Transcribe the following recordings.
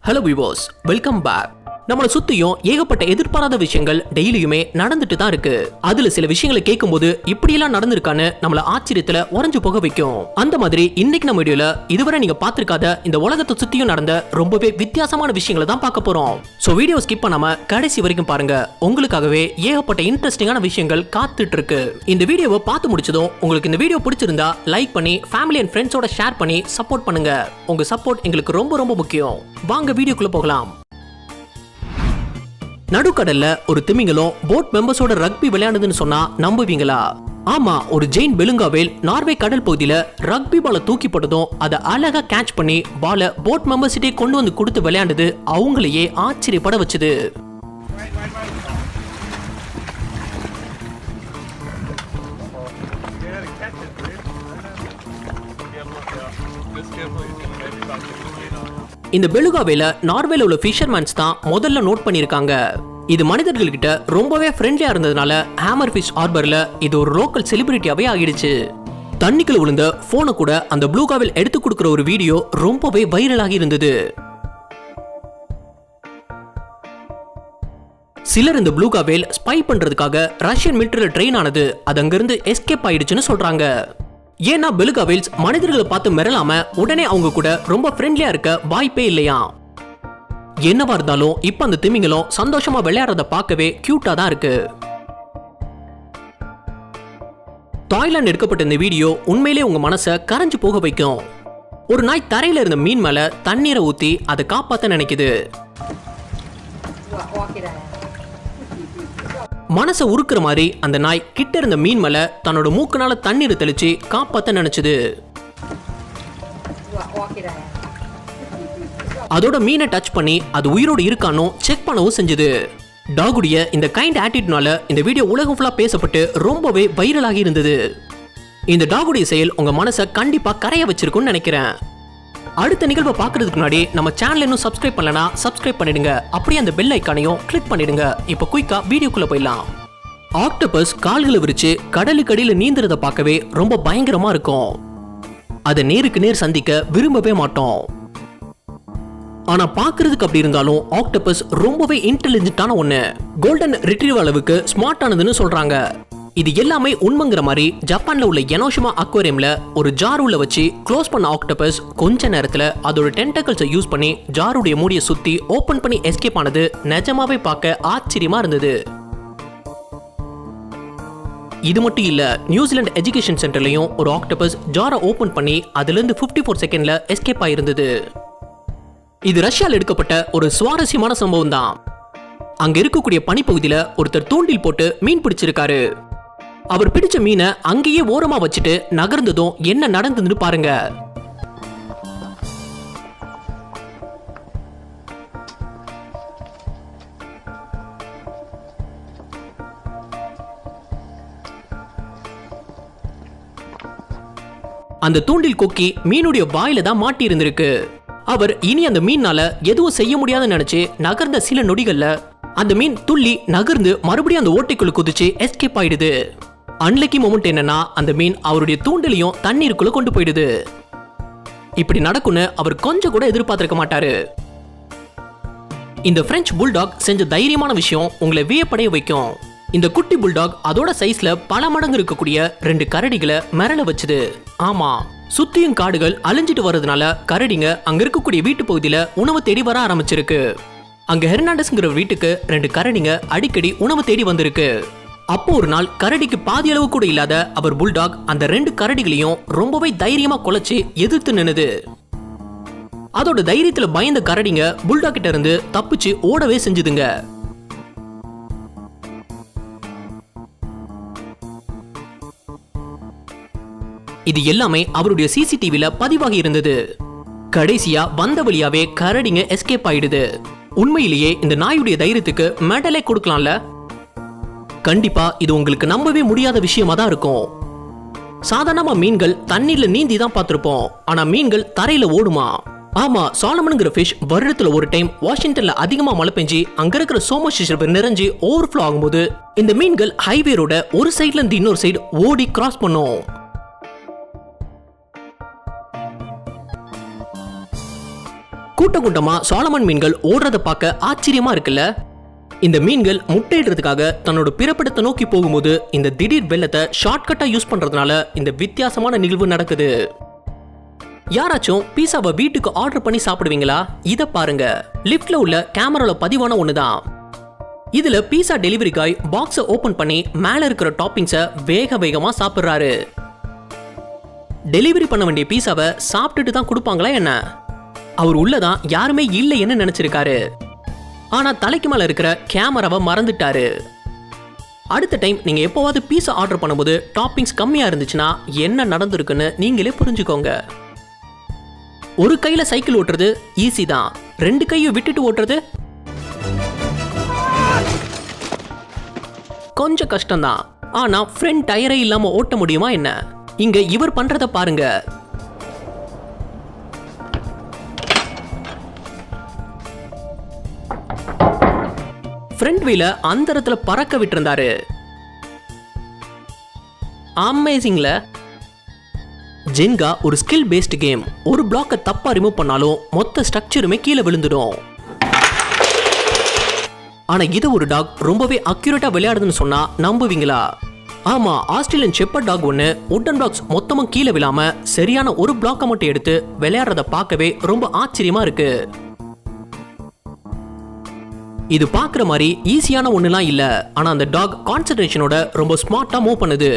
Hello viewers, welcome back. நம்மள சுத்தியும் ஏகப்பட்ட எதிர்பாராத விஷயங்கள் டெய்லியுமே நடந்துட்டு தான் இருக்கு. அதுல சில விஷயங்களை கேட்கும்போது இப்படி எல்லாம் நடந்திருக்கான்னு நம்மள ஆச்சரியத்துல உறைஞ்சு போக வைக்கும். அந்த மாதிரி இன்னைக்கு நம்ம வீடியோல இதுவரை நீங்க பார்த்திருக்காத இந்த உலகத்தை சுத்தியும் நடந்த ரொம்பவே வித்தியாசமான விஷயங்களை தான் பார்க்க போறோம். சோ வீடியோ ஸ்கிப் பண்ணாம கடைசி வரைக்கும் பாருங்க. உங்களுக்காகவே ஏகப்பட்ட இன்ட்ரெஸ்டிங்கான விஷயங்கள் காத்துட்டு இருக்கு. இந்த வீடியோவை பார்த்து முடிச்சதும் உங்களுக்கு இந்த வீடியோ பிடிச்சிருந்தா லைக் பண்ணி ஃபேமிலி அண்ட் ஃப்ரெண்ட்ஸோட ஷேர் பண்ணி சப்போர்ட் பண்ணுங்க. உங்க சப்போர்ட் எங்களுக்கு ரொம்ப ரொம்ப முக்கியம். வாங்க வீடியோக்குள்ள போகலாம். நடுக்கடல்ல ஒரு திமிங்கலம் போட் மெம்பர்ஸோட ரக்பி விளையாடுதுன்னு சொன்னா நம்புவீங்களா? ஆமா, ஒரு ஜெயின் பெலுங்கா வேல் நார்வே கடல் பகுதியில ரக்பி பால தூக்கி போட்டதும் அதை அழகா கேட்ச் பண்ணி பால போட் மெம்பர்ஸ்கிட்டே கொண்டு வந்து கொடுத்து விளையாண்டது அவங்களையே ஆச்சரியப்பட வச்சது. இந்த பெலுகா வேலை நார்வேல உள்ள ஃபிஷர்மேன்ஸ் தான் முதல்ல நோட் பண்ணிருக்காங்க. இது மனிதர்கள்கிட்ட ரொம்பவே ஃப்ரெண்ட்லியா இருந்ததுனால ஹேமர் ஃபிஷ் ஹார்பர்ல இது ஒரு லோக்கல் செலிபிரிட்டியாவே ஆகிடுச்சு. தண்ணிக்குள்ள விழுந்த போனை கூட அந்த ப்ளூகா வேல் எடுத்து கொடுக்கிற ஒரு வீடியோ ரொம்பவே வைரலாகி இருந்தது. சிலர் இந்த ப்ளூகா வேல் ஸ்பை பண்றதுக்காக ரஷ்யன் மிலிட்டரியில் ட்ரெயின் ஆனது அது அங்கிருந்து எஸ்கேப் ஆயிடுச்சுன்னு சொல்றாங்க. ஏன்னா பெலுகா வேல்ஸ் மனிதர்களை பார்த்து மிரளாம உடனே அவங்க கூட ரொம்ப ஃப்ரெண்ட்லியா இருக்க வாய்ப்பே இல்லையா. என்னவா இருந்தாலும் இப்ப அந்த திமிங்கலம் சந்தோஷமா விளையாடுறத பார்க்கவே கியூட்டா தான் இருக்கு. தாய்லாந்து எடுக்கப்பட்ட இந்த வீடியோ உண்மையிலே உங்க மனசை கரைஞ்சு போக வைக்கும். ஒரு நாய் தரையில இருந்த மீன் மேல தண்ணீரை ஊத்தி அதை காப்பாத்த நினைக்குது. மனசை உருக்குற மாதிரி அந்த நாய் கிட்ட இருந்த மீன் மேல தன்னோட மூக்குனால தண்ணீரை தெளிச்சு காப்பாத்த நினைச்சது. அதோட மீனை டச் பண்ணி அது உயிரோடு இருக்கானோ செக் பண்ணவும் செஞ்சது. டாகுடைய இந்த கைண்ட் ஆட்டிட்யூட்னால இந்த வீடியோ உலகம் ஃபுல்லா பேசப்பட்டு ரொம்பவே வைரலாகி இருந்தது. இந்த டாகுடைய செயல் உங்க மனசை கண்டிப்பா கரைய வச்சிருக்கும்னு நினைக்கிறேன். அடுத்த நிகழ்வை பார்க்கறதுக்கு முன்னாடி நம்ம சேனல் இன்னும் சப்ஸ்கிரைப் பண்ணலனா சப்ஸ்கிரைப் பண்ணிடுங்க. அப்படியே அந்த பெல் ஐகானையும் கிளிக் பண்ணிடுங்க. இப்போ குயிக்கா வீடியோக்குள்ள போயிடலாம். ஆக்டோபஸ் கால்களை விரிச்சு கடலுக்கு அடியில நீந்துறத பார்க்கவே ரொம்ப பயங்கரமா இருக்கும். அதை நேருக்கு நேர் சந்திக்க விரும்பவே மாட்டோம். ஆனா பாக்குறதுக்கு அப்படி இருந்தாலும் ஆக்டோபஸ் ரொம்பவே இன்டெலிஜென்ட்டான ஒண்ணு. கோல்டன் ரிட்ரீவர் அளவுக்கு ஸ்மார்ட்டானதுன்னு சொல்றாங்க. இது எல்லாமே உண்மைங்கிற மாதிரி ஜப்பான்ல உள்ள எனோஷிமா அக்வேரியம்ல ஒரு ஜார் உள்ள வச்சு க்ளோஸ் பண்ண ஆக்டோபஸ் கொஞ்ச நேரத்துல அதோட டென்டக்கிள்ஸை யூஸ் பண்ணி ஜாருடைய மூடியை சுத்தி ஓபன் பண்ணி எஸ்கேப் ஆனது நிஜமாவே பார்க்க ஆச்சரியமா இருந்தது. இது மட்டும் இல்ல, நியூசிலாந்து எஜுகேஷன் சென்டர்லயும் ஒரு ஆக்டோபஸ் ஜாரை ஓபன் பண்ணி அதுல இருந்து 54 செகண்ட்ல எஸ்கேப் ஆயிருந்தது. இது ரஷ்யால எடுக்கப்பட்ட ஒரு சுவாரஸ்யமான சம்பவம் தான். அங்க இருக்கக்கூடிய பனிப்பகுதியில ஒருத்தர் தூண்டில் போட்டு மீன் பிடிச்சிருக்காரு. அவர் பிடிச்ச மீனை அங்கேயே ஓரமா வச்சுட்டு நகர்ந்ததும் என்ன நடந்ததுன்னு பாருங்க. அந்த தூண்டில் கொக்கி மீனுடைய வாயில தான் மாட்டி இருந்திருக்கு. அவர் இனி அந்த மீனால எதுவும் செய்ய முடியாதுன்னு நினைச்சு நகர்ந்த சில நொடிகள்ல அந்த மீன் துள்ளி நகர்ந்து மறுபடியும் அந்த ஓட்டைக்குள்ள குதிச்சு எஸ்கேப் ஆயிடுது. அன்லக்கி மொமெண்ட் என்னன்னா அந்த மீன் அவருடைய தூண்டிலையும் தண்ணீருக்குள்ள கொண்டு போயிடுது. இப்படி நடக்கும்னு அவர் கொஞ்சம் கூட எதிர்பார்த்திருக்க மாட்டாரு. இந்த பிரெஞ்சு புல்டாக் செஞ்ச தைரியமான விஷயம் உங்களை வியப்படைய வைக்கும். இந்த குட்டி புல்டாக் அதோட சைஸ்ல பல மடங்கு இருக்கக்கூடிய 2 கரடிகளை மிரள வச்சுது. ஆமா, சுத்தியும் காடுகள் அழிஞ்சிட்டு வர்றதுனால கரடிங்க அங்க இருக்கக்கூடிய வீட்டு பகுதியில உணவு தேடி வர ஆரம்பிச்சிருக்கு. அங்க ஹெர்னாண்டஸ்ங்கிற வீட்டுக்கு 2 கரடிங்க அடிக்கடி உணவு தேடி வந்திருக்கு. அப்போ ஒரு நாள் கரடிக்கு பாதி அளவு கூட இல்லாத அவர் புல்டாக் அந்த 2 கரடிகளையும் ரொம்பவே தைரியமா குலைச்சு எதிர்த்து நின்னுது. அதோட தைரியத்துல பயந்த கரடிங்க புல்டாக் கிட்ட இருந்து தப்பிச்சு ஓடவே செஞ்சுதுங்க. இது எல்லாமே அவருடைய சிசிடிவில பதிவாகி இருந்தது. கடைசியா வந்த வழியாவே கரடிங்க எஸ்கேப் ஆயிடுது. உண்மையிலேயே இந்த நாயுடைய தைரியத்துக்கு மெடலே கொடுக்கலாம்ல. கண்டிப்பா இது உங்களுக்கு நம்பவே முடியாத விஷயமா தான் இருக்கும். சாதாரணமா மீன்கள் தண்ணீர்ல நீந்தி தான் பார்த்திருப்போம். ஆனா மீன்கள் தரையில ஓடுமா? ஆமா, சாலமன்ங்கிற ஃபிஷ் வருடத்துல ஒரு டைம் வாஷிங்டன்ல அதிகமா மழை பெஞ்சு அங்க இருக்கிற சோமோஷிஸ் ரிவர் நிறைஞ்சு ஓவர்ஃப்ளோ ஆகும்போது இந்த மீன்கள் ஹைவே ரோட ஒரு சைட்ல இருந்து இன்னொரு சைடு ஓடி கிராஸ் பண்ணும். கூட்டம் கூட்டமா சாலமன் மீன்கள் ஓடுறத பார்க்க ஆச்சரியமா இருக்குல்ல. இந்த மீன்கள் முட்டையிடுறதுக்காக தன்னோட பிறப்பிடத்தை நோக்கி போகும்போது இந்த திடீர் வெள்ளத்தை ஷார்ட்கட்டா யூஸ் பண்றதுனால இந்த வித்தியாசமான நிகழ்வு நடக்குது. யாராச்சும் பீஸாவை வீட்டுக்கு ஆர்டர் பண்ணி சாப்பிடுவீங்களா? இத பாருங்க. லிஃப்ட்ல உள்ள கேமரால பதிவான ஒண்ணுதான். இதுல பீஸா டெலிவரி காய் பாக்ஸை ஓபன் பண்ணி மேல இருக்கிற டாப்பிங்ஸை வேகமா சாப்பிடுறாரு. டெலிவரி பண்ண வேண்டிய பீஸாவை சாப்பிட்டுட்டு தான் கொடுப்பாங்களா என்ன? அவர் உள்ளதான் யாருமே இல்லைன்னு நினைச்சிருக்காரு. ஆனா தலைக்கு மேல இருக்கிற கேமராவை மறந்துட்டாரு. அடுத்த டைம் நீங்க எப்போவாவது பீஸா ஆர்டர் பண்ணும்போது டாப்பிங்ஸ் கம்மியா இருந்துச்சுன்னா என்ன நடந்திருக்குன்னு நீங்களே புரிஞ்சுக்கோங்க. ஒரு கையில சைக்கிள் ஓட்டுறது ஈஸி தான், 2 கையை விட்டுட்டு ஓட்டுறது கொஞ்சம் கஷ்டம்தான். ஆனா ஃப்ரண்ட் டயரே இல்லாம ஓட்ட முடியுமா என்ன? இங்க இவர் பண்றத பாருங்க. ஃப்ரண்ட் வீல அந்த இடத்துல பறக்க விட்டிருந்தாரு. அமேசிங்ல. ஜென்கா ஒரு ஸ்கில் பேஸ்ட் கேம். ஒரு பிளாக்கை தப்பா ரிமூவ் பண்ணாலும் மொத்த ஸ்ட்ரக்சருமே கீழே விழுந்துடும். ஆனா இது ஒரு டாக் ரொம்பவே அக்யூரேட்டா விளையாடுதுன்னு சொன்னா நம்புவீங்களா? ஆமா, ஆஸ்திரேலியன் ஷெப்பர்ட் டாக் ஒன்னு வுட்டன் பிளாக்ஸ் மொத்தமும் கீழே விழாம சரியான ஒரு பிளாக்கை மட்டும் எடுத்து விளையாடுறத பார்க்கவே ரொம்ப ஆச்சரியமா இருக்கு. இது பார்க்குற மாதிரி ஈஸியான ஒண்ணுலாம் இல்ல. ஆனா அந்த டாக் கான்சென்ட்ரேஷனோட ரொம்ப ஸ்மார்ட்டா மூவ் பண்ணுது.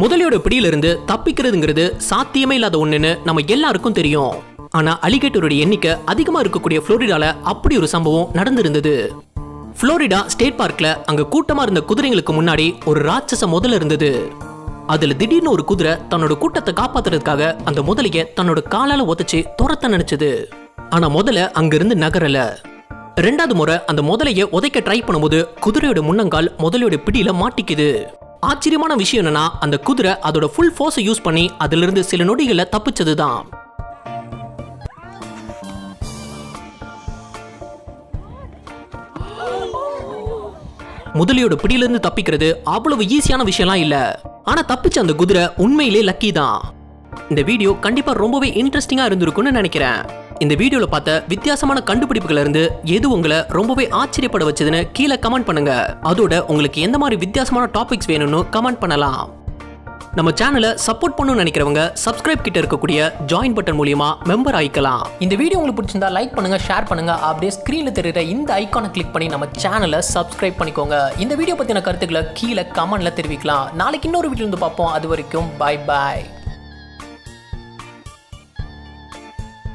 முதலையோட பிடியிலிருந்து தப்பிக்கிறதுங்கிறது சாத்தியமே இல்லாத ஒண்ணுன்னு நம்ம எல்லாருக்கும் தெரியும். ஆனா அலிகேட்டரோட எண்ணிக்கை அதிகமா இருக்கக்கூடிய புளோரிடால அப்படி ஒரு சம்பவம் நடந்திருந்தது. புளோரிடா ஸ்டேட் பார்க்ல அங்க கூட்டமா இருந்த குதிரைங்களுக்கு முன்னாடி ஒரு ராட்சச முதல்ல இருந்தது. அதுல திடீர்னு ஒரு குதிரை தன்னோட கூட்டத்தை காப்பாத்துறதுக்காக அந்த முதலைய தன்னோட காலால உதைச்சு துரத்த நினைச்சது. ஆனா முதல்ல அங்கிருந்து நகரல. 2வது முறை அந்த முதலைய உதைக்க ட்ரை பண்ணும்போது குதிரையோட முன்னங்கால் முதலையோட பிடியில மாட்டிக்குது. ஆச்சரியமான விஷயம் என்னன்னா அந்த குதிரை அதோட ஃபுல் ஃபோர்ஸை யூஸ் பண்ணி அதிலிருந்து சில நொடிகளை தப்பிச்சதுதான். முதலையோட பிடியிலிருந்து தப்பிக்கிறது அவ்வளவு ஈஸியான விஷயம்லாம் இல்ல. ஆனா தப்பிச்ச அந்த குதிரை உண்மையிலே லக்கி தான். இந்த வீடியோ கண்டிப்பா ரொம்பவே இன்ட்ரெஸ்டிங்கா இருந்திருக்கும்னு நினைக்கிறேன். இந்த வீடியோல பார்த்த வித்தியாசமான கண்டுபிடிப்புகள் இருந்து எது உங்களை ரொம்பவே ஆச்சரியப்பட வச்சதுன்னு கீழே கமெண்ட் பண்ணுங்க. அதோட உங்களுக்கு எந்த மாதிரி வித்தியாசமான டாபிக்ஸ் வேணும்னு கமெண்ட் பண்ணலாம். நம்ம சேனலை சப்போர்ட் பண்ணணும்னு நினைக்கிறவங்க சப்ஸ்கிரைப் கிட்ட இருக்கக்கூடிய ஜாயின் பட்டன் மூலியமா மெம்பர் ஆயிக்கலாம். இந்த வீடியோ உங்களுக்கு பிடிச்சிருந்தா லைக் பண்ணுங்க, ஷேர் பண்ணுங்க. அப்படியே ஸ்கிரீன்ல தெரியுற இந்த ஐகானை கிளிக் பண்ணி நம்ம சேனலை சப்ஸ்கிரைப் பண்ணிக்கோங்க. இந்த வீடியோ பத்தின கருத்துக்களை கீழே கமெண்ட்ல தெரிவிக்கலாம். நாளைக்கு இன்னொரு வீடியோ வந்து பார்ப்போம். அது வரைக்கும் பை பாய்.